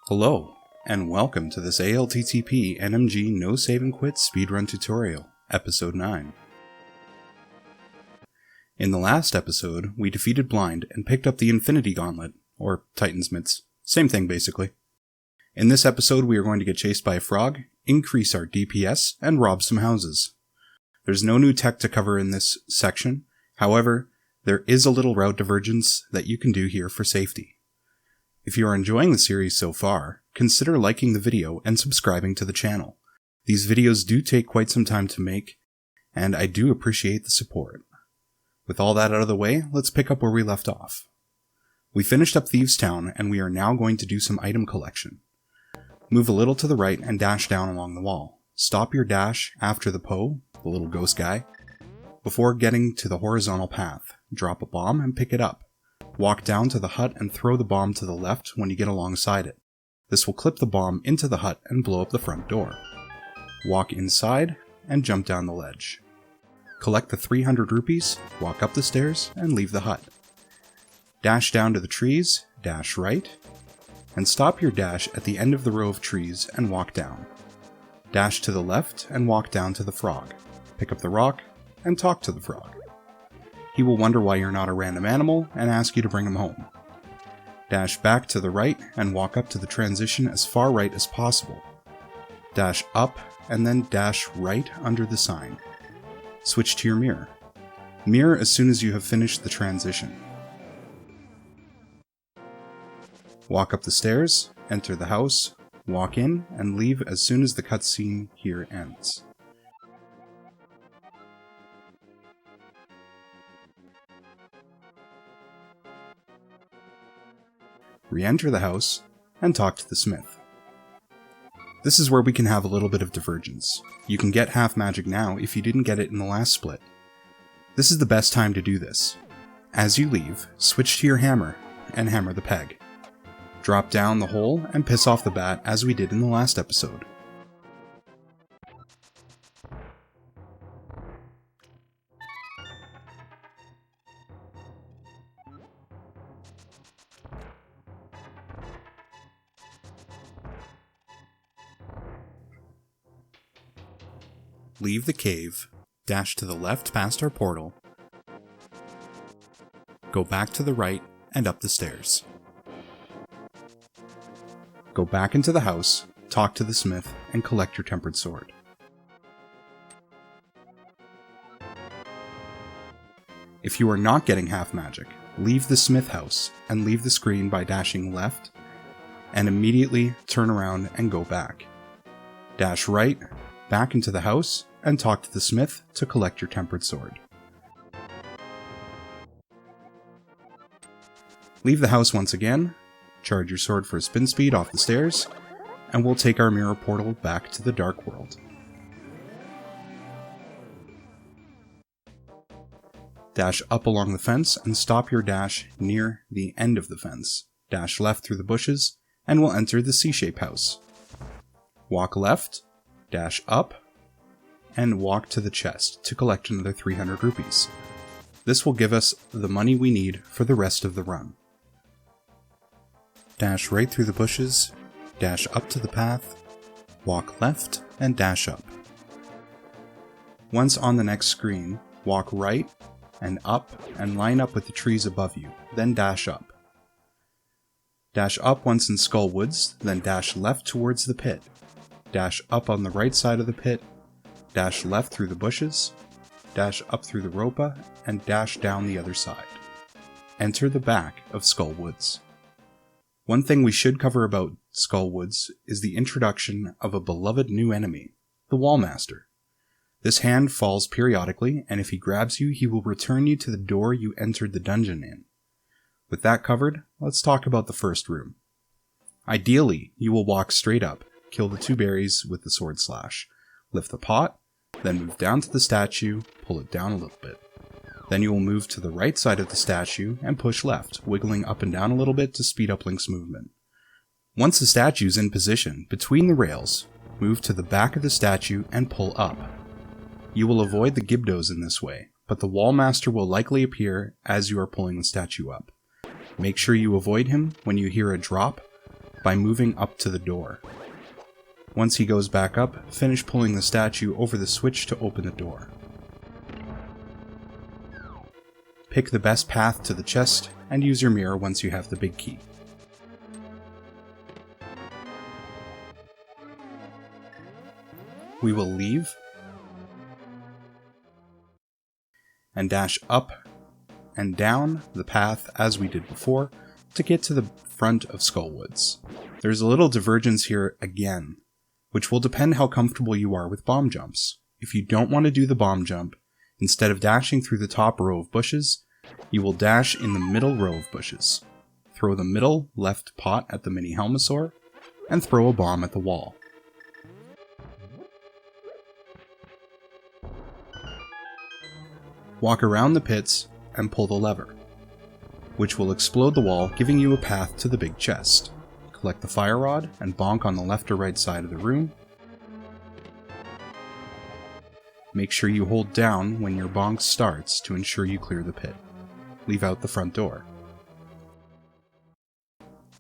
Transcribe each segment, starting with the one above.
Hello, and welcome to this ALTTP NMG No Save and Quit Speedrun Tutorial, Episode 9. In the last episode, we defeated Blind and picked up the Infinity Gauntlet, or Titan's Mitts. Same thing, basically. In this episode, we are going to get chased by a frog, increase our DPS, and rob some houses. There's no new tech to cover in this section, however, there is a little route divergence that you can do here for safety. If you are enjoying the series so far, consider liking the video and subscribing to the channel. These videos do take quite some time to make, and I do appreciate the support. With all that out of the way, let's pick up where we left off. We finished up Thieves' Town, and we are now going to do some item collection. Move a little to the right and dash down along the wall. Stop your dash after the Poe, the little ghost guy, before getting to the horizontal path. Drop a bomb and pick it up. Walk down to the hut and throw the bomb to the left when you get alongside it. This will clip the bomb into the hut and blow up the front door. Walk inside and jump down the ledge. Collect the 300 rupees, walk up the stairs, and leave the hut. Dash down to the trees, dash right, and stop your dash at the end of the row of trees and walk down. Dash to the left and walk down to the frog. Pick up the rock and talk to the frog. He will wonder why you're not a random animal and ask you to bring him home. Dash back to the right and walk up to the transition as far right as possible. Dash up and then dash right under the sign. Switch to your mirror. Mirror as soon as you have finished the transition. Walk up the stairs, enter the house, walk in, and leave as soon as the cutscene here ends. Re-enter the house, and talk to the smith. This is where we can have a little bit of divergence. You can get half magic now if you didn't get it in the last split. This is the best time to do this. As you leave, switch to your hammer, and hammer the peg. Drop down the hole and piss off the bat as we did in the last episode. Leave the cave, dash to the left past our portal, go back to the right and up the stairs. Go back into the house, talk to the smith, and collect your tempered sword. If you are not getting half magic, leave the smith house and leave the screen by dashing left, and immediately turn around and go back. Dash right, back into the house, and talk to the smith to collect your tempered sword. Leave the house once again, charge your sword for a spin speed off the stairs, and we'll take our mirror portal back to the dark world. Dash up along the fence and stop your dash near the end of the fence. Dash left through the bushes, and we'll enter the C-shape house. Walk left, dash up, and walk to the chest to collect another 300 rupees. This will give us the money we need for the rest of the run. Dash right through the bushes, dash up to the path, walk left, and dash up. Once on the next screen, walk right and up and line up with the trees above you, then dash up. Dash up once in Skull Woods, then dash left towards the pit. Dash up on the right side of the pit, dash left through the bushes, dash up through the ropa, and dash down the other side. Enter the back of Skull Woods. One thing we should cover about Skull Woods is the introduction of a beloved new enemy, the Wallmaster. This hand falls periodically, and if he grabs you, he will return you to the door you entered the dungeon in. With that covered, let's talk about the first room. Ideally, you will walk straight up, kill the 2 berries with the sword slash, lift the pot, then move down to the statue, pull it down a little bit. Then you will move to the right side of the statue and push left, wiggling up and down a little bit to speed up Link's movement. Once the statue is in position between the rails, move to the back of the statue and pull up. You will avoid the Gibdos in this way, but the Wallmaster will likely appear as you are pulling the statue up. Make sure you avoid him when you hear a drop, by moving up to the door. Once he goes back up, finish pulling the statue over the switch to open the door. Pick the best path to the chest and use your mirror once you have the big key. We will leave and dash up and down the path as we did before to get to the front of Skullwoods. There's a little divergence here again, which will depend how comfortable you are with bomb jumps. If you don't want to do the bomb jump, instead of dashing through the top row of bushes, you will dash in the middle row of bushes. Throw the middle left pot at the mini Helmosaur, and throw a bomb at the wall. Walk around the pits and pull the lever, which will explode the wall, giving you a path to the big chest. Collect the fire rod and bonk on the left or right side of the room. Make sure you hold down when your bonk starts to ensure you clear the pit. Leave out the front door.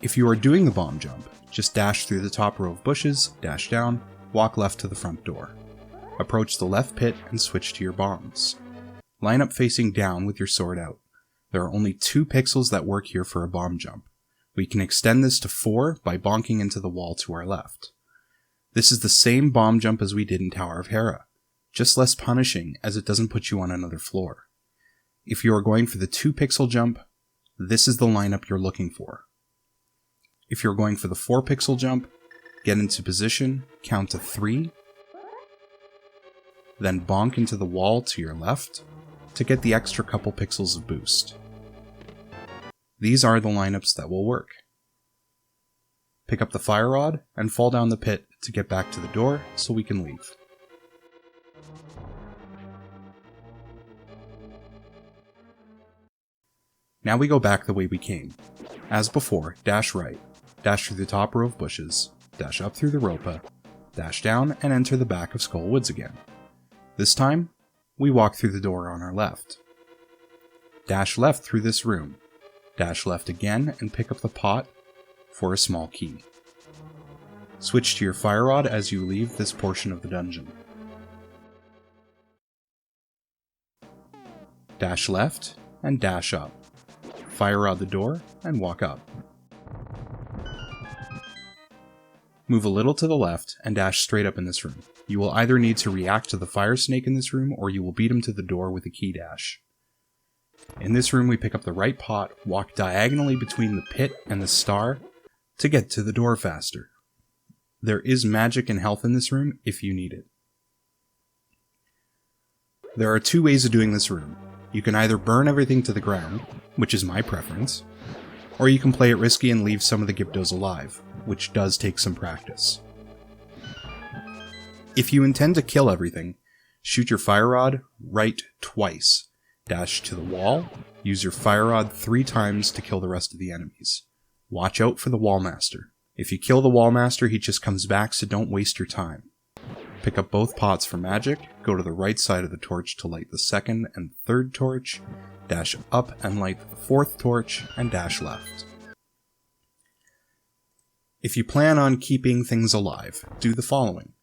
If you are doing the bomb jump, just dash through the top row of bushes, dash down, walk left to the front door. Approach the left pit and switch to your bombs. Line up facing down with your sword out. There are only 2 pixels that work here for a bomb jump. We can extend this to 4 by bonking into the wall to our left. This is the same bomb jump as we did in Tower of Hera, just less punishing as it doesn't put you on another floor. If you are going for the 2 pixel jump, this is the lineup you're looking for. If you're going for the 4 pixel jump, get into position, count to 3, then bonk into the wall to your left to get the extra couple pixels of boost. These are the lineups that will work. Pick up the fire rod and fall down the pit to get back to the door so we can leave. Now we go back the way we came. As before, dash right, dash through the top row of bushes, dash up through the ropa, dash down and enter the back of Skull Woods again. This time, we walk through the door on our left. Dash left through this room, dash left again and pick up the pot for a small key. Switch to your fire rod as you leave this portion of the dungeon. Dash left and dash up. Fire rod the door and walk up. Move a little to the left and dash straight up in this room. You will either need to react to the fire snake in this room or you will beat him to the door with a key dash. In this room we pick up the right pot, walk diagonally between the pit and the star to get to the door faster. There is magic and health in this room if you need it. There are 2 ways of doing this room. You can either burn everything to the ground, which is my preference, or you can play it risky and leave some of the Gyptos alive, which does take some practice. If you intend to kill everything, shoot your fire rod right twice, dash to the wall, use your fire rod 3 times to kill the rest of the enemies. Watch out for the Wallmaster. If you kill the Wallmaster, he just comes back, so don't waste your time. Pick up both pots for magic, go to the right side of the torch to light the 2nd and 3rd torch, dash up and light the 4th torch, and dash left. If you plan on keeping things alive, do the following.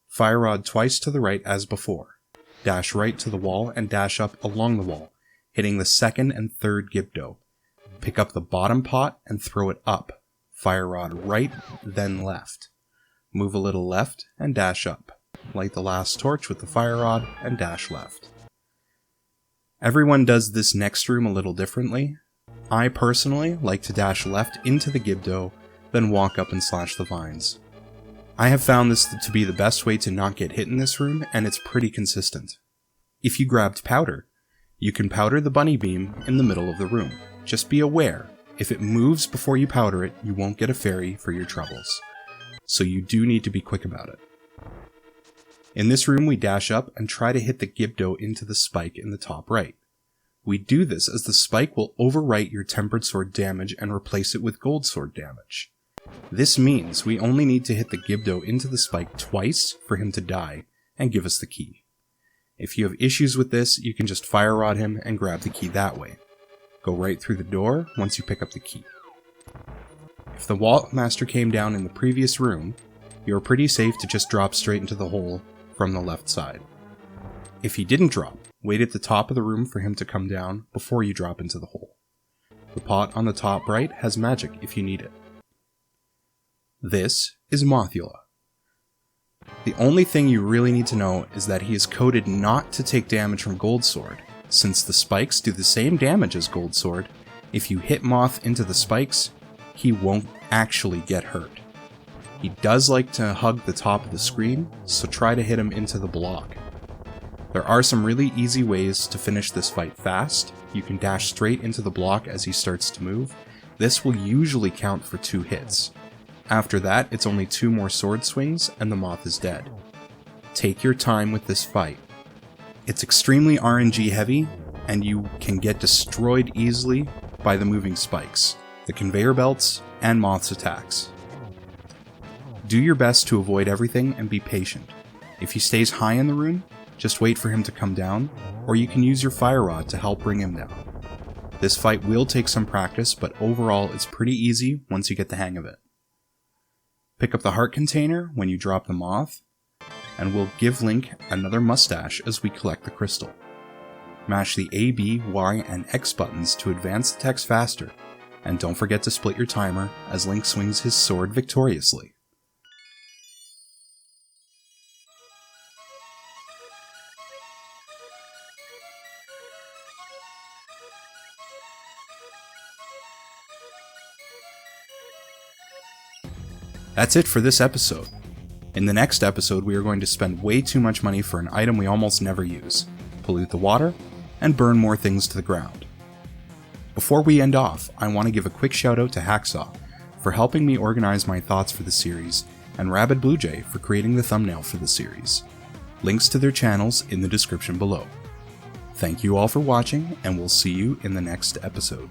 Fire rod twice to the right as before. Dash right to the wall and dash up along the wall, hitting the 2nd and 3rd Gypto. Pick up the bottom pot and throw it up. Fire rod right, then left. Move a little left and dash up. Light the last torch with the fire rod and dash left. Everyone does this next room a little differently. I personally like to dash left into the Gypto, then walk up and slash the vines. I have found this to be the best way to not get hit in this room, and it's pretty consistent. If you grabbed powder, you can powder the bunny beam in the middle of the room. Just be aware, if it moves before you powder it, you won't get a fairy for your troubles. So you do need to be quick about it. In this room we dash up and try to hit the Gypto into the spike in the top right. We do this as the spike will overwrite your tempered sword damage and replace it with gold sword damage. This means we only need to hit the Gypto into the spike twice for him to die and give us the key. If you have issues with this, you can just fire rod him and grab the key that way. Go right through the door once you pick up the key. If the Vault Master came down in the previous room, you're pretty safe to just drop straight into the hole from the left side. If he didn't drop, wait at the top of the room for him to come down before you drop into the hole. The pot on the top right has magic if you need it. This is Mothula. The only thing you really need to know is that he is coded not to take damage from Gold Sword. Since the spikes do the same damage as Gold Sword, if you hit Moth into the spikes, he won't actually get hurt. He does like to hug the top of the screen, so try to hit him into the block. There are some really easy ways to finish this fight fast. You can dash straight into the block as he starts to move. This will usually count for 2 hits. After that, it's only 2 more sword swings and the Moth is dead. Take your time with this fight. It's extremely RNG heavy, and you can get destroyed easily by the moving spikes, the conveyor belts, and Moth's attacks. Do your best to avoid everything and be patient. If he stays high in the room, just wait for him to come down, or you can use your fire rod to help bring him down. This fight will take some practice, but overall it's pretty easy once you get the hang of it. Pick up the heart container when you drop the Moth, and we'll give Link another mustache as we collect the crystal. Mash the A, B, Y, and X buttons to advance the text faster, and don't forget to split your timer as Link swings his sword victoriously. That's it for this episode. In the next episode, we are going to spend way too much money for an item we almost never use, pollute the water, and burn more things to the ground. Before we end off, I want to give a quick shout out to Hacksaw for helping me organize my thoughts for the series, and Rabid Blue Jay for creating the thumbnail for the series. Links to their channels in the description below. Thank you all for watching, and we'll see you in the next episode.